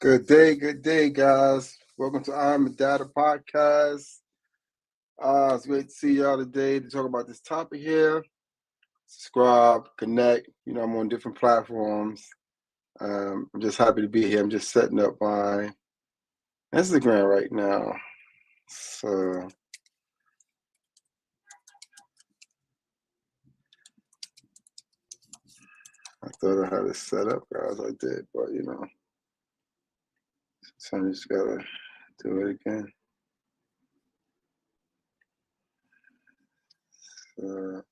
Good day, guys. Welcome to I'm a Data Podcast. It's great to see y'all today to talk about this topic here. Subscribe, connect. I'm on different platforms. I'm just happy to be here. I'm just setting up my Instagram right now. So I thought I had it set up, guys. I did, but so I just gotta do it again. So,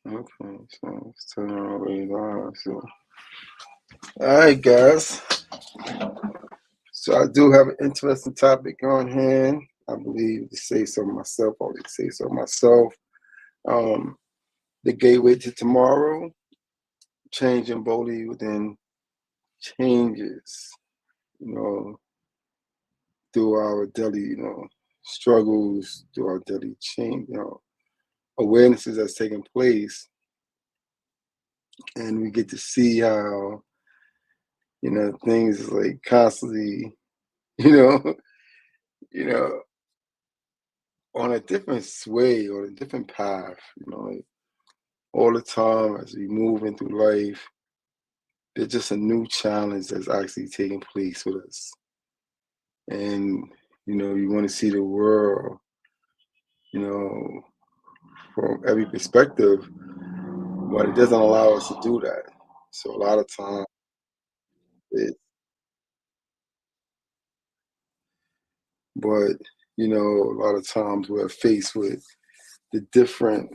okay, so it's turning on way live. So, all right, guys. So I do have an interesting topic on hand. I believe to say so myself, or to say so myself. Um, the gateway to tomorrow, changing boldly within changes, you know, through our daily, struggles, through our daily change, awarenesses that's taking place. And we get to see how, things like constantly, you know, you know, on a different sway or a different path, like all the time as we move into life, there's just a new challenge that's actually taking place with us. And, you want to see the world, you know, from every perspective, but it doesn't allow us to do that. So a lot of times, it, but, a lot of times we're faced with the different,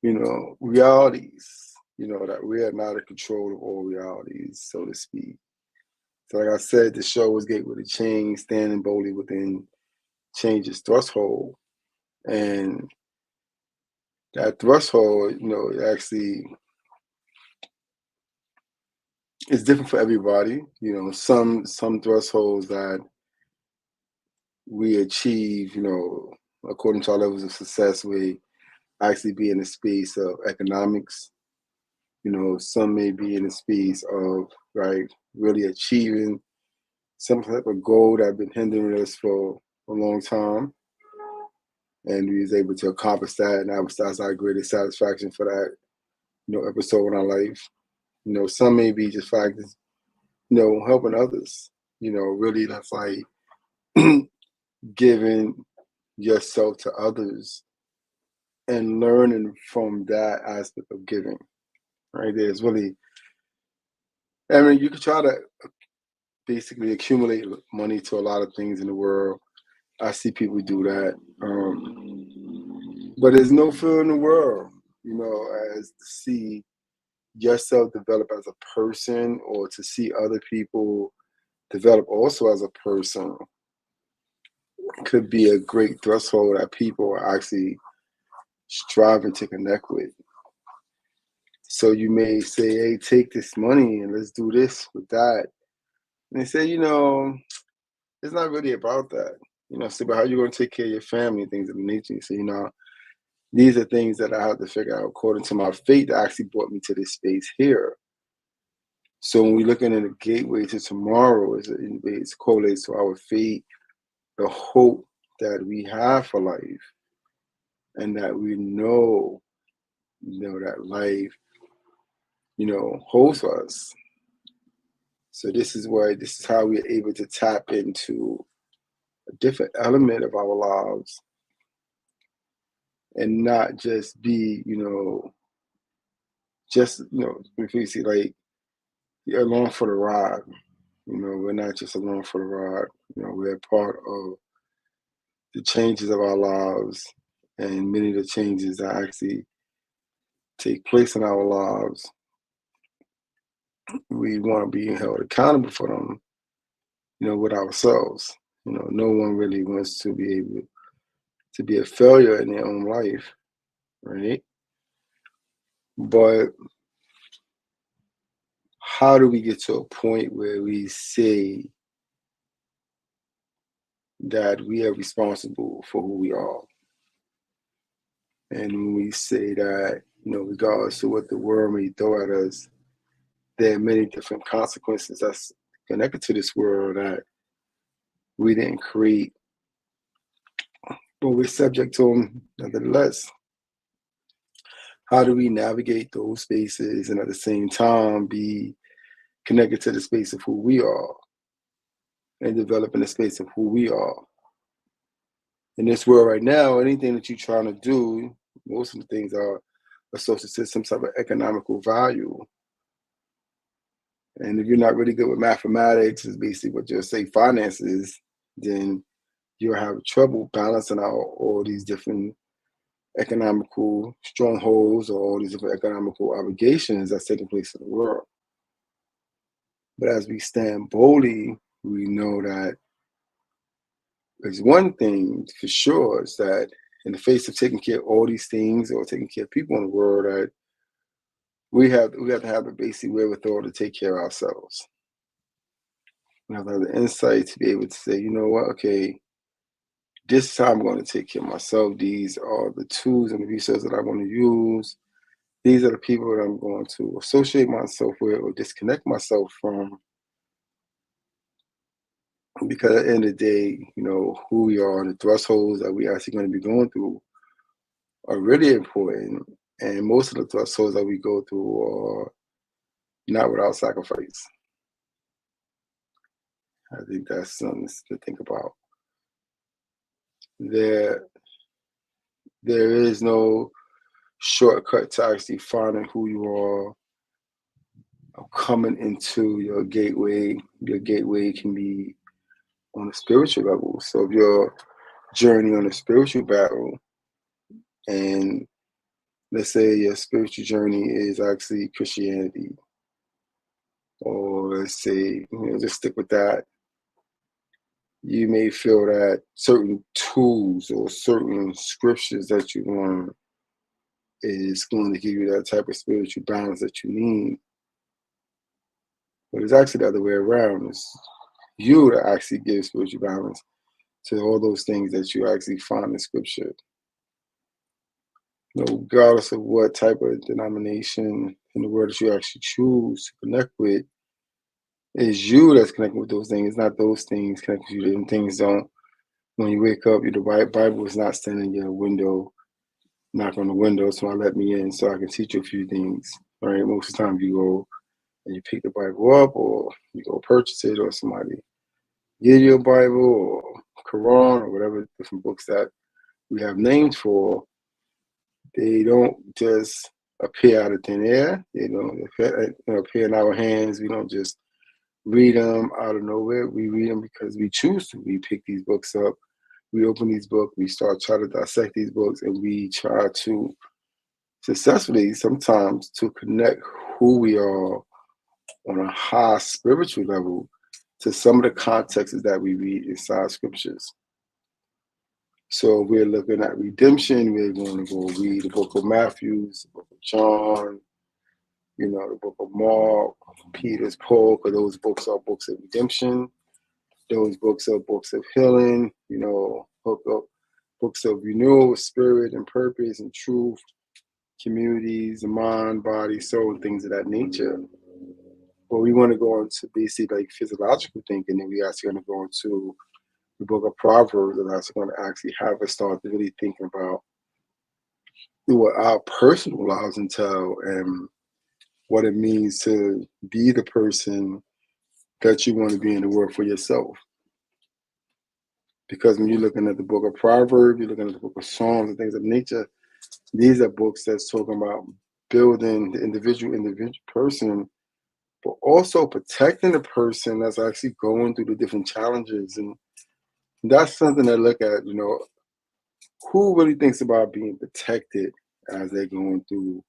realities, that we are not in control of all realities, so to speak. So like I said, the show was Gateway to Change, standing boldly within change's threshold. And that threshold, actually is different for everybody. Some thresholds that we achieve, according to our levels of success, we actually be in the space of economics. Some may be in the space of really achieving some type of goal that have been hindering us for a long time. And we was able to accomplish that, and that's our greatest satisfaction for that, episode in our life. Some may be just fact, helping others. Really, that's like giving yourself to others and learning from that aspect of giving. Right there's really, I mean, you could try to basically accumulate money to a lot of things in the world. I see people do that, but there's no fear in the world, as to see yourself develop as a person, or to see other people develop also as a person, could be a great threshold that people are actually striving to connect with. So you may say, hey, take this money and let's do this with that. And they say, it's not really about that. It's about how you're going to take care of your family and things of the nature. So, these are things that I have to figure out according to my fate that actually brought me to this space here. So when we're looking at a gateway to tomorrow, it's correlates to our fate, the hope that we have for life, and that we know, that life, holds us. So this is how we're able to tap into a different element of our lives and not just be, if you see like you're along for the ride. We're not just along for the ride. We're part of the changes of our lives, and many of the changes that actually take place in our lives. We want to be held accountable for them, with ourselves. No one really wants to be able to be a failure in their own life, right? But how do we get to a point where we say that we are responsible for who we are? And when we say that, regardless of what the world may throw at us, there are many different consequences that's connected to this world that we didn't create, but we're subject to them nevertheless. How do we navigate those spaces and at the same time be connected to the space of who we are and developing the space of who we are? In this world right now, anything that you're trying to do, most of the things are associated to some type of economical value. And if you're not really good with mathematics, is basically what you'll say finances, then you'll have trouble balancing out all these different economical strongholds or all these different economical obligations that's taking place in the world. But as we stand boldly, we know that there's one thing for sure, is that in the face of taking care of all these things or taking care of people in the world, that we have to have the basic wherewithal to take care of ourselves. We have to have the insight to be able to say, you know what, okay, this is how I'm going to take care of myself. These are the tools and the resources that I want to use. These are the people that I'm going to associate myself with or disconnect myself from. Because at the end of the day, who we are and the thresholds that we actually going to be going through are really important. And most of the thresholds that we go through are not without sacrifice. I think that's something to think about. There is no shortcut to actually finding who you are, coming into your gateway. Your gateway can be on a spiritual level. So if your journey on a spiritual battle, and let's say your spiritual journey is actually Christianity, or let's say, just stick with that, you may feel that certain tools or certain scriptures that you learn is going to give you that type of spiritual balance that you need. But it's actually the other way around. It's you that actually give spiritual balance to all those things that you actually find in scripture. Regardless of what type of denomination in the world that you actually choose to connect with, it's you that's connecting with those things. It's not those things connecting with you. Them things don't. When you wake up, the Bible is not standing in your window, knock on the window, so I let me in so I can teach you a few things. Right? Most of the time you go and you pick the Bible up, or you go purchase it, or somebody give you a Bible or Quran or whatever different books that we have names for. They don't just appear out of thin air. They don't appear in our hands. We don't just read them out of nowhere. We read them because we choose to. We pick these books up. We open these books. We start trying to dissect these books, and we try to successfully sometimes to connect who we are on a high spiritual level to some of the contexts that we read inside scriptures. So we're looking at redemption. We're going to go read the book of Matthew, the book of John, the book of Mark, Peter's, Paul, because those books are books of redemption. Those books are books of healing, books of renewal, spirit and purpose and truth, communities, mind, body, soul, things of that nature. But we want to go into basically like physiological thinking, and we actually going to go into the book of Proverbs, and that's going to actually have us start to really thinking about what our personal lives entail and what it means to be the person that you want to be in the world for yourself. Because when you're looking at the book of Proverbs, you're looking at the book of Psalms and things of nature, these are books that's talking about building the individual person, but also protecting the person that's actually going through the different challenges. And that's something to look at, who really thinks about being protected as they're going through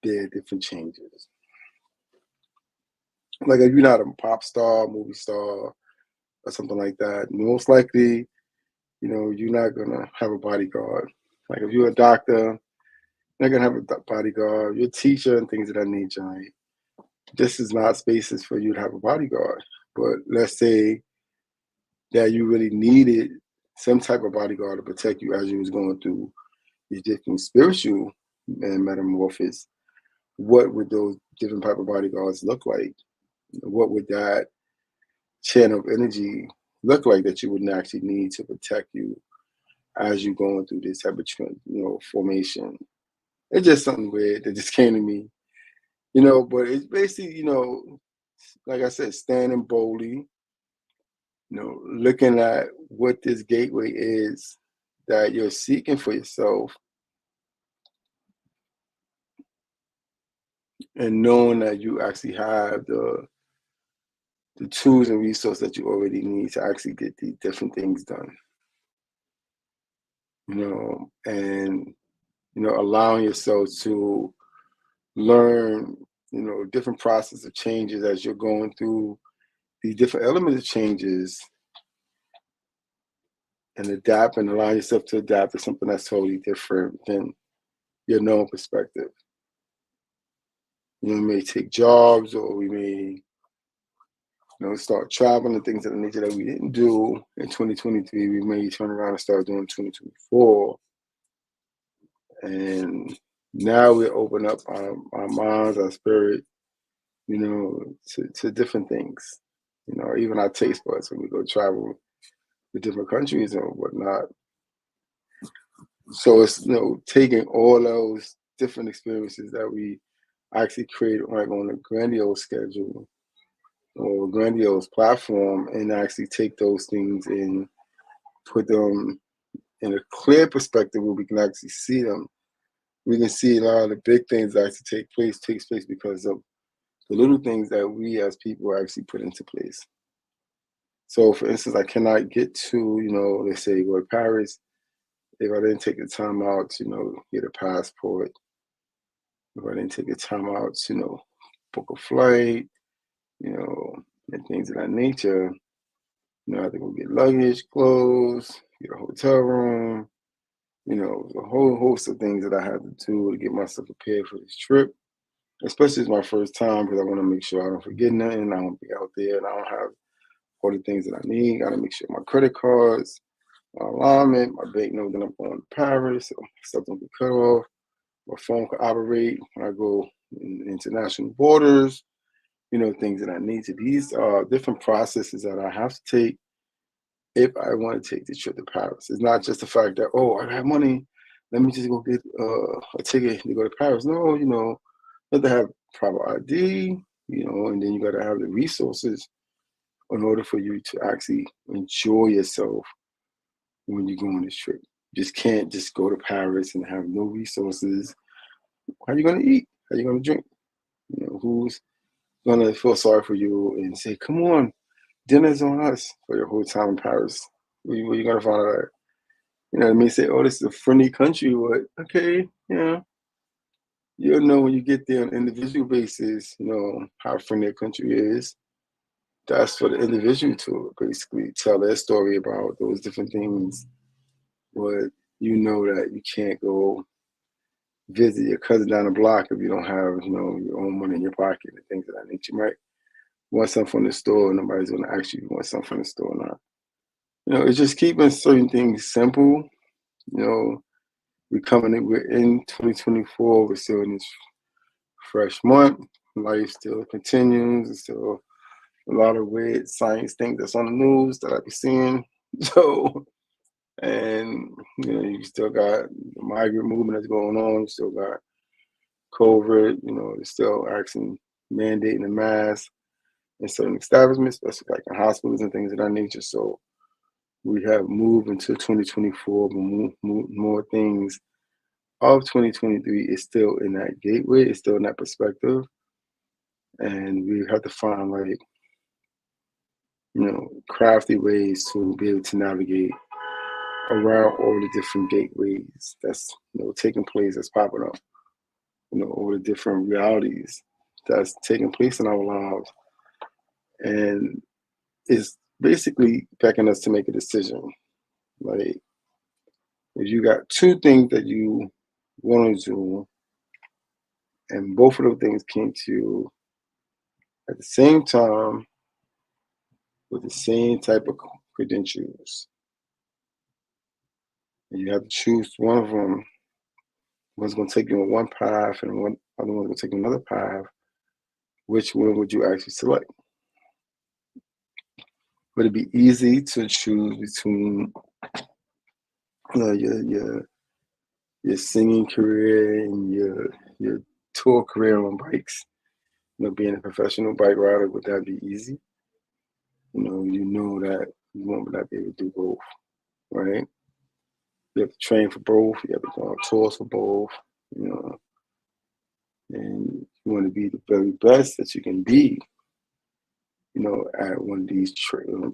their different changes. Like if you're not a pop star, movie star, or something like that, most likely, you're not gonna have a bodyguard. Like if you're a doctor, you're not gonna have a bodyguard. You're a teacher and things of that nature, right? this is not spaces for you to have a bodyguard. But let's say that you really needed some type of bodyguard to protect you as you was going through these different spiritual and metamorphosis. What would those different type of bodyguards look like? What would that channel of energy look like that you would actually need to protect you as you're going through this type of formation? It's just something weird that just came to me, but it's basically, like I said, standing boldly, looking at what this gateway is that you're seeking for yourself, and knowing that you actually have the tools and resources that you already need to actually get these different things done. And allowing yourself to learn, different process of changes as you're going through these different elements of changes, and adapt and allow yourself to adapt to something that's totally different than your known perspective. We may take jobs, or we may, start traveling and things of the nature that we didn't do in 2023. We may turn around and start doing 2024. And now we open up our minds, our spirit, to different things. Even our taste buds when we go travel to different countries and whatnot. So it's taking all those different experiences that we actually create on a grandiose schedule or grandiose platform, and actually take those things and put them in a clear perspective where we can actually see them. We can see a lot of the big things that actually takes place because of the little things that we as people actually put into place. So for instance, I cannot get to, let's say go to Paris if I didn't take the time out to, get a passport. If I didn't take the time out to, book a flight, and things of that nature. I have to go get luggage, clothes, get a hotel room, a whole host of things that I have to do to get myself prepared for this trip. Especially it's my first time, because I want to make sure I don't forget nothing. I don't be out there and I don't have all the things that I need. Got to make sure my credit cards, my alignment, my bank knows that I'm going to Paris, so stuff don't get cut off. My phone can operate when I go in international borders, things that I need to. These are different processes that I have to take if I want to take the trip to Paris. It's not just the fact that, oh, I have money, let me just go get a ticket to go to Paris. No, you have to have proper ID, and then you got to have the resources in order for you to actually enjoy yourself when you go on this trip. You just can't just go to Paris and have no resources. How are you going to eat? How are you going to drink? Who's going to feel sorry for you and say, come on, dinner's on us for your whole time in Paris? Where you going to find out? They may say, oh, this is a friendly country. But okay, you'll know when you get there on an individual basis, how friendly a country is. That's for the individual to basically tell their story about those different things. But you know that you can't go visit your cousin down the block if you don't have, your own money in your pocket and things of that nature. You might want something from the store, and nobody's going to ask you if you want something from the store or not. It's just keeping certain things simple. We're in 2024. We're still in this fresh month. Life still continues. There's still a lot of weird science things that's on the news that I be seeing. So, and you still got the migrant movement that's going on. You still got COVID. It's still actually mandating a mask in certain establishments, especially like in hospitals and things of that nature. So we have moved into 2024, but more things of 2023 is still in that gateway. It's still in that perspective, and we have to find crafty ways to be able to navigate around all the different gateways that's taking place, that's popping up, all the different realities that's taking place in our lives, and it's basically beckoning us to make a decision. Like, if you got two things that you want to do, and both of those things came to you at the same time with the same type of credentials. And you have to choose one of them. One's going to take you on one path, and one other one's going to take you another path. Which one would you actually select? Would it be easy to choose between your singing career and your tour career on bikes? Being a professional bike rider, would that be easy? You know that you won't not be able to do both, right? You have to train for both. You have to go on tours for both. You know, and you want to be the very best that you can be. At one of these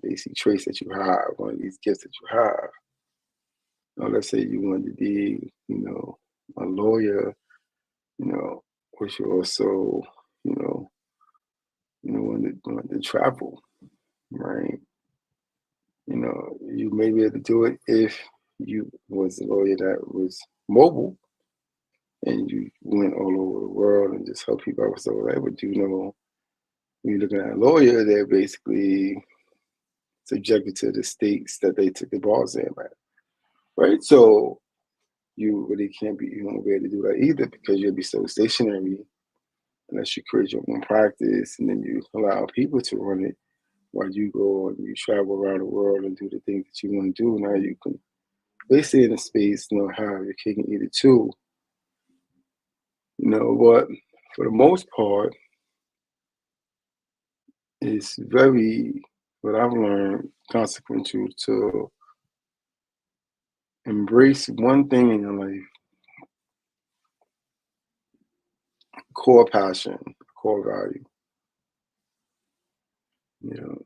basic traits that you have, one of these gifts that you have. Let's say you want to be, a lawyer, but you also, you know, want to travel, right? You may be able to do it if you was a lawyer that was mobile and you went all over the world and just help people out with stuff like that. But when you're looking at a lawyer, they're basically subjected to the states that they took the bars in, right? So you really you won't be able to do that either because you'll be so stationary unless you create your own practice and then you allow people to run it while you go and you travel around the world and do the things that you want to do. Now you can basically in a space, have your cake and eat it too. But for the most part, it's very, what I've learned, consequential to embrace one thing in your life, core passion, core value, you know,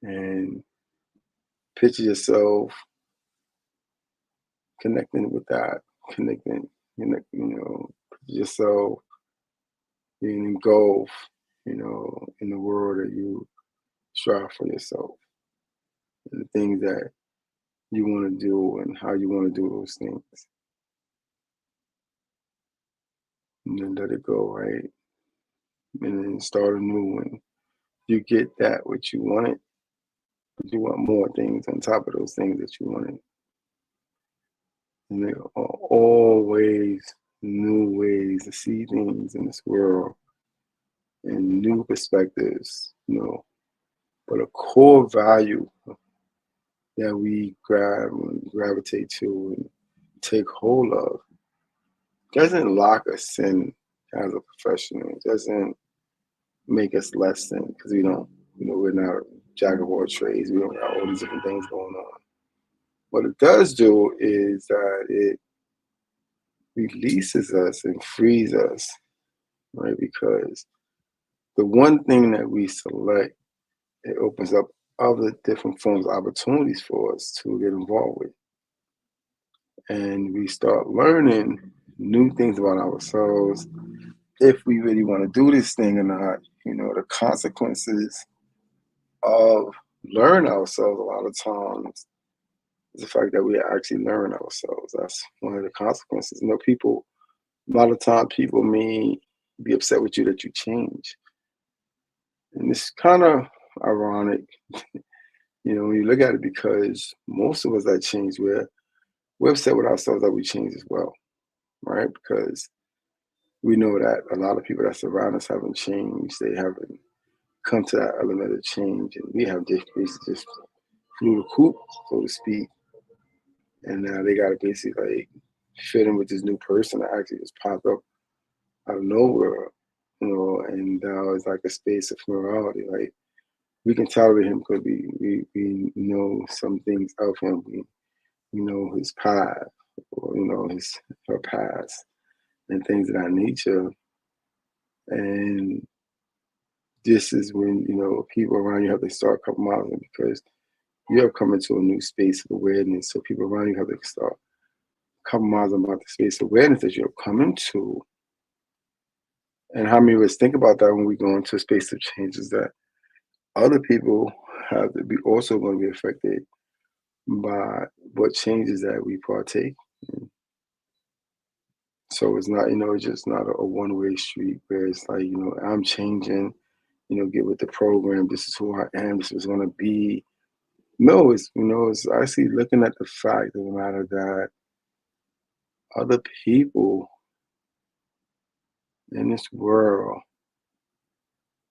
and picture yourself connecting with that, connecting, picture yourself being engulfed, in the world that you strive for yourself and the things that you want to do and how you want to do those things. And then let it go, right? And then start anew and you get that what you wanted, but you want more things on top of those things that you wanted. And there are always new ways to see things in this world and new perspectives, But a core value that we gravitate to and take hold of doesn't lock us in as a professional. It doesn't make us less than because we don't, we're not a jack of all trades. We don't got all these different things going on. What it does do is that it releases us and frees us, right? Because the one thing that we select, it opens up other different forms of opportunities for us to get involved with. And we start learning new things about ourselves if we really want to do this thing or not. The consequences of learn ourselves a lot of times is the fact that we actually learn ourselves. That's one of the consequences. A lot of times people may be upset with you that you change. And it's kind of ironic, when you look at it, because most of us that change, we're upset with ourselves that we change as well, right? Because we know that a lot of people that surround us haven't changed. They haven't come to that element of change. And we have just flew the coop, so to speak. And now they got to basically like fit in with this new person that actually just popped up out of nowhere, and now it's like a space of morality. Like we can tolerate him because we know some things of him. We know his path, or her past, and things of that nature. And this is when people around you have to start compromising because you have come into a new space of awareness. So people around you have to start compromising about the space of awareness that you're coming to. And how many of us think about that when we go into a space of change is that other people have to be also going to be affected by what changes that we partake in. So it's not, it's just not a one-way street where it's like, I'm changing get with the program. This is who I am. This is going to be. No, it's actually looking at the fact of the matter that other people in this world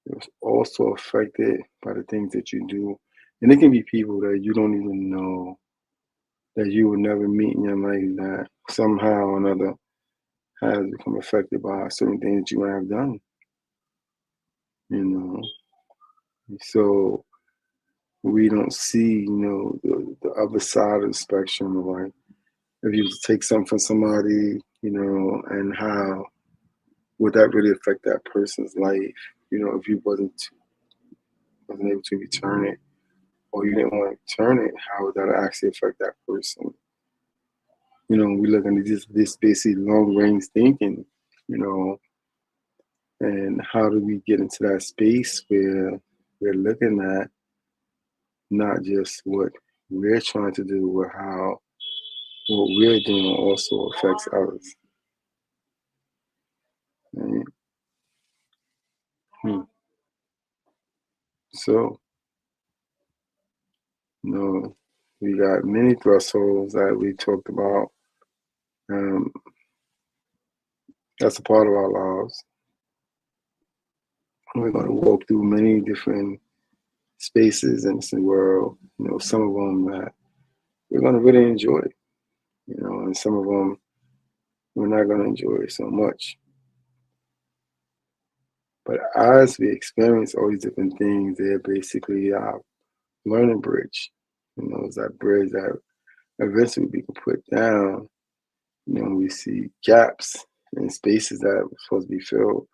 is also affected by the things that you do. And it can be people that you don't even know, that you would never meet in your life, that somehow or another has become affected by certain things that you might have done, you know. So we don't see, the other side of the spectrum of like, if you take something from somebody, and how would that really affect that person's life? If you wasn't able to return it, or you didn't want to return it, how would that actually affect that person? We look into this basically long range thinking, you know, and how do we get into that space where we're looking at not just what we're trying to do, but how what we're doing also affects others. Right? Hmm. So, we got many thresholds that we talked about. Um, that's a part of our lives. We're going to walk through many different spaces in this world. Some of them that we're going to really enjoy, and some of them we're not going to enjoy so much. But as we experience all these different things, they're basically our learning bridge. It's that bridge that eventually we can put down. We see gaps in spaces that are supposed to be filled.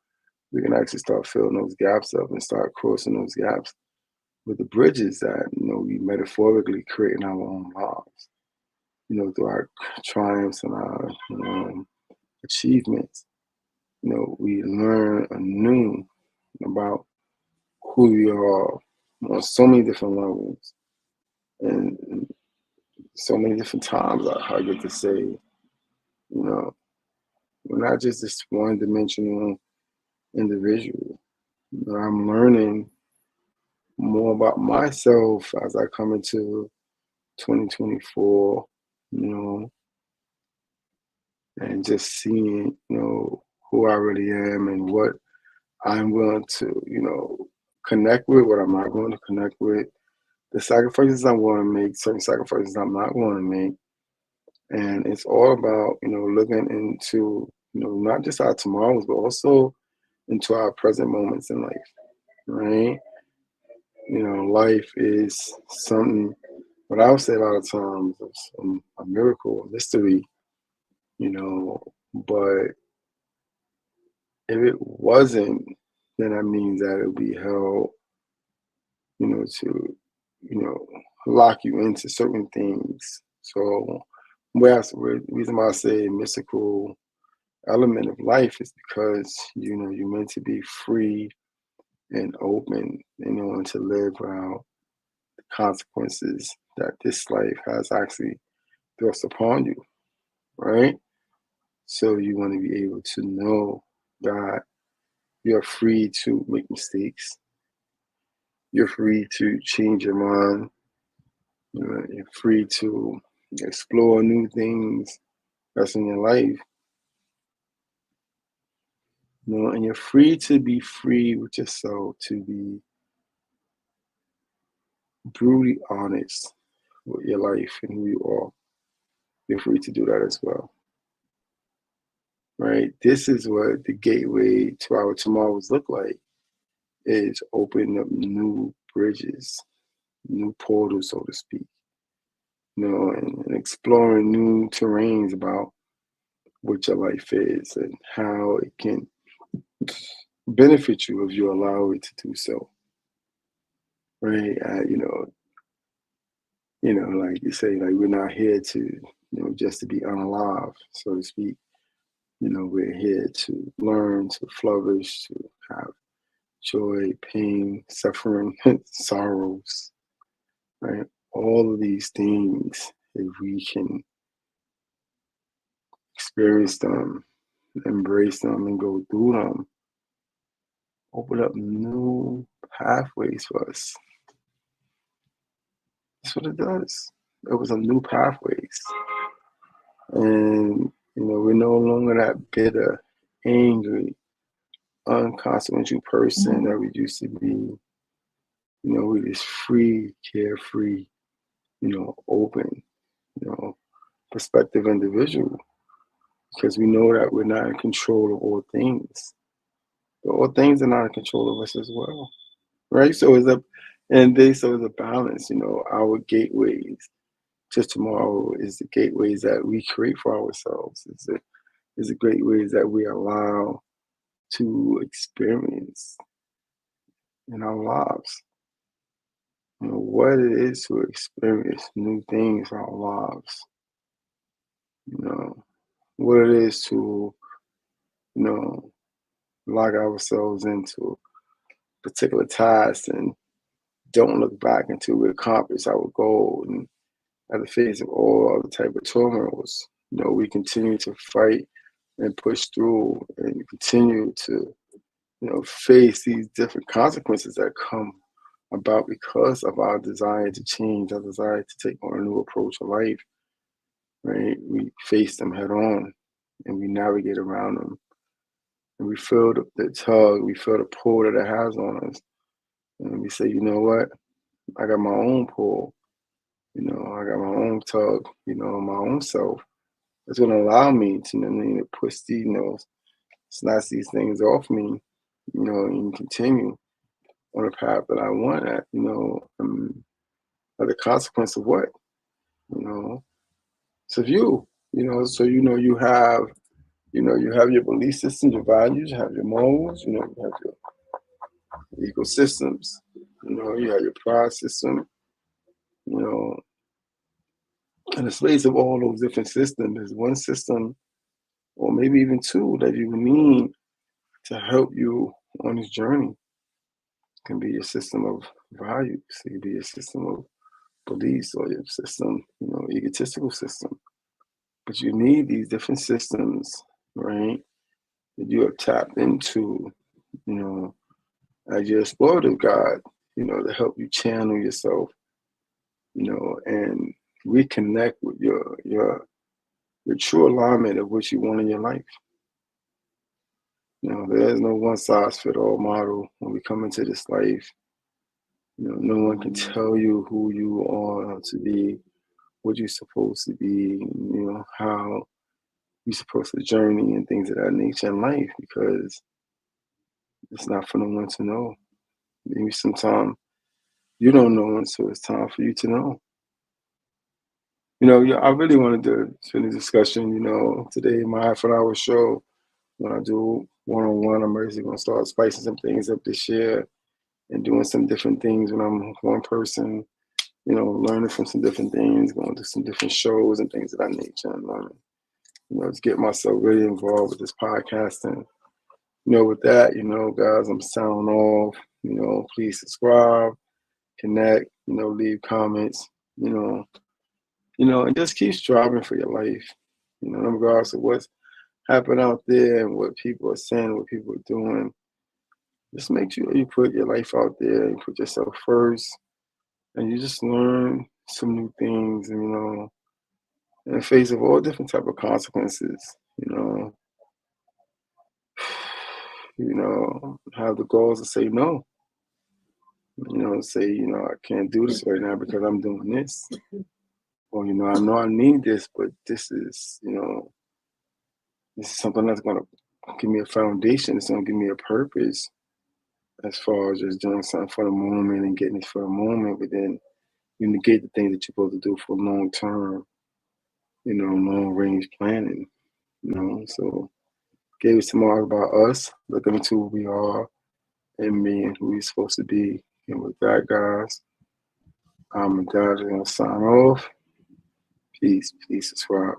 We can actually start filling those gaps up and start crossing those gaps with the bridges that, we metaphorically create in our own lives. Through our triumphs and our achievements. We learn anew about who we are on so many different levels and so many different times. I get to say, we're not just this one dimensional individual. I'm learning more about myself as I come into 2024, and just seeing, who I really am and what I'm willing to, connect with, what I'm not going to connect with, the sacrifices I'm going to make, certain sacrifices I'm not going to make. And it's all about, looking into, not just our tomorrows, but also into our present moments in life, right? Life is something, what I would say a lot of times, is a miracle, a mystery, but if it wasn't, then that means that it would be held, to, lock you into certain things. So, the reason why I say mystical element of life is because, you're meant to be free and open, and to live without the consequences that this life has actually thrust upon you, right? So you want to be able to know that you're free to make mistakes. You're free to change your mind. You're free to explore new things that's in your life. And you're free to be free with yourself, to be brutally honest with your life and who you are. You're free to do that as well. Right? This is what the gateway to our tomorrows look like, is opening up new bridges, new portals, so to speak. And exploring new terrains about what your life is and how it can benefit you if you allow it to do so. Right? Like you say, like we're not here to, just to be unalive, so to speak. We're here to learn, to flourish, to have joy, pain, suffering, sorrows, right? All of these things, if we can experience them, embrace them, and go through them, open up new pathways for us. That's what it does. It opens up new pathways. And, we're no longer that bitter, angry, unconsequential person that we used to be. We're this free, carefree, open, perspective individual, because we know that we're not in control of all things. But all things are not in control of us as well, right? So it's it's a balance. Our gateways to tomorrow is the gateways that we create for ourselves. It's the gateways that we allow to experience in our lives. What it is to experience new things in our lives. What it is to, lock ourselves into particular tasks and don't look back until we accomplish our goal. And at the face of all other type of turmoils, we continue to fight and push through and continue to, face these different consequences that come about because of our desire to change, our desire to take on a new approach of life, right? We face them head on and we navigate around them. And we feel the tug, we feel the pull that it has on us. And we say, you know what? I got my own pull. I got my own tug, my own self. It's going to allow me to, push these, snatch these things off me, and continue on a path that I want at, the consequence of what? It's of you, so you have your belief systems, your values, you have your morals, you have your ecosystems, you have your pride system, in the space of all those different systems, there's one system or maybe even two that you need to help you on this journey. It can be your system of values, it can be your system of beliefs or your system, egotistical system. But you need these different systems, right, that you have tapped into, as your explorative guide, to help you channel yourself, and reconnect with your true alignment of what you want in your life. There's no one size fit all model when we come into this life. No one can tell you who you are to be, what you're supposed to be, how you're supposed to journey and things of that nature in life, because it's not for no one to know. Maybe sometimes you don't know until it's time for you to know. I really wanted to finish the discussion, today in my half-an-hour show. When I do one-on-one, I'm basically going to start spicing some things up this year and doing some different things when I'm one person, learning from some different things, going to some different shows and things of that nature, and learning, to get myself really involved with this podcasting. With that, guys, I'm sounding off. Please subscribe, connect, leave comments, and just keep striving for your life, regardless of what's happening out there and what people are saying, what people are doing. Just make sure you put your life out there and put yourself first, and you just learn some new things, and, in the face of all different type of consequences, have the goals to say no, say, I can't do this right now because I'm doing this, or, I know I need this, but this is something that's going to give me a foundation. It's going to give me a purpose as far as just doing something for the moment and getting it for the moment, but then you negate the things that you're supposed to do for long term, long range planning, So gave us tomorrow about us, looking into who we are and being who we're supposed to be. And with that, guys, I'm going to sign off. Peace, subscribe.